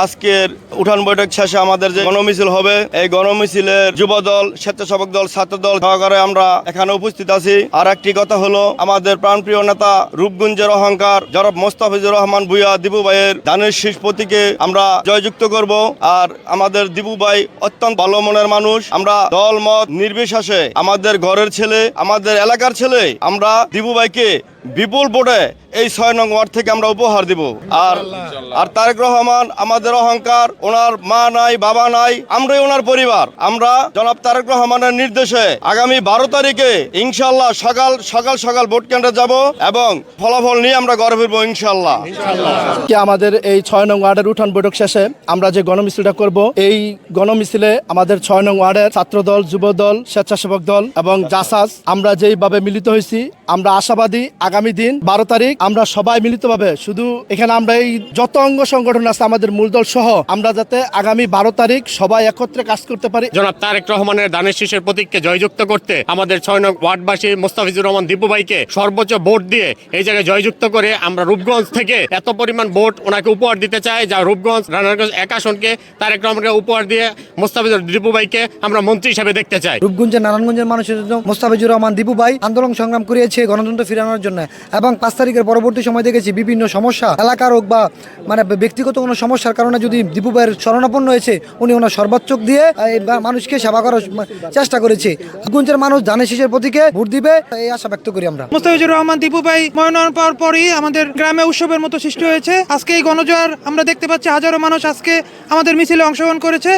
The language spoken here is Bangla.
আজকের উঠান বৈঠক শেষে আমাদের যে গণমিছিল হবে, এই গণমিছিলের যুবদল, স্বেচ্ছাসেবক দল, ছাত্রদল সহকারে আমরা এখানে উপস্থিত আছি। আর একটি কথা হলো, আমাদের প্রাণপ্রিয় নেতা রূপগঞ্জের অহংকার জনাব মোস্তাফিজুর রহমান ভূঁইয়া দিবু ভাইয়ের ধানের শীষ প্রতীকে আমরা জয়যুক্ত করব। আর আমাদের দিবু ভাই অত্যন্ত ভালো মনের মানুষ। আমরা দল মত নির্বিশেষে আমাদের ঘরের ছেলে, আমাদের এলাকার ছেলে, আমরা দিবু ভাইকে বিপুল ভোটে এই ৬ নং ওয়ার্ড থেকে আমরা উপহার দিব। আর তারেক রহমান আমাদের অহংকার, ওনার মা নাই, বাবা নাই, আমরাই ওনার পরিবার। আমরা জনাব তারেক রহমানের নির্দেশে আগামী ১২ তারিখে ইনশাল্লাহ সকাল ভোট কেন্দ্রে যাব এবং ফলাফল নিয়ে আমরা ঘরে ফিরবো ইনশাল্লাহ। আমাদের এই ৬ নং ওয়ার্ডের উঠান বৈঠক শেষে আমরা যে গণমিছিলটা করব, এই গণমিছিলে আমাদের ৬ নং ওয়ার্ডের ছাত্রদল, যুবদল, স্বেচ্ছাসেবক দল এবং জাসাস আমরা যেইভাবে মিলিত হয়েছি, আমরা আশাবাদী আগামী দিন ১২ তারিখ আমরা সবাই মিলিতভাবে, শুধু এখানে আমরা এই যত অঙ্গ সংগঠন আছে আমাদের মূলদল সহ, আমরা যাতে আগামী ১২ তারিখ সবাই একত্রে কাজ করতে পারি। জনাব তারেক রহমানের ধানের শীষের প্রতীককে জয়যুক্ত করতে আমাদের ৬ নং ওয়ার্ডবাসী মোস্তাফিজুর রহমান দিপু ভাইকে সর্বোচ্চ ভোট দিয়ে এই জায়গায় জয়যুক্ত করে আমরা রূপগঞ্জ থেকে এত পরিমাণ ভোট ওনাকে উপহার দিতে চাই, যা রূপগঞ্জ রানারগঞ্জ এক আসনকে তারেক রহমানকে উপহার দিয়ে মোস্তাফিজুর দিপু ভাইকে আমরা মন্ত্রী হিসেবে দেখতে চাই। রূপগঞ্জের নারায়ণগঞ্জের মানুষের জন্য মোস্তাফিজুর রহমান দিপু ভাই আন্দোলন সংগ্রাম করিয়েছে গণতন্ত্র ফিরানোর জন্য, এবং ৫ তারিখের পরবর্তী সময় দেখেছি বিভিন্ন সমস্যা এলাকার হোক বা ব্যক্তিগত কোনো সমস্যার কারণে যদি দিপু ভাইয়ের শরণাপন্ন হয়েছে, উনি ওনার সর্বোচ্চ দিয়ে মানুষকে সেবা করার চেষ্টা করেছে। রূপগঞ্জের মানুষ ধানের শীষের প্রতীকে ভোট দিবে এই আশা ব্যক্ত করি আমরা। মোস্তাফিজুর রহমান দিপু ভাই মনোনয়ন পাওয়ার পরই আমাদের গ্রামে উৎসবের মতো সৃষ্টি হয়েছে। আজকে এই গণজোয়ার আমরা দেখতে পাচ্ছি, হাজারো মানুষ আজকে আমাদের মিছিলে অংশগ্রহণ করেছে।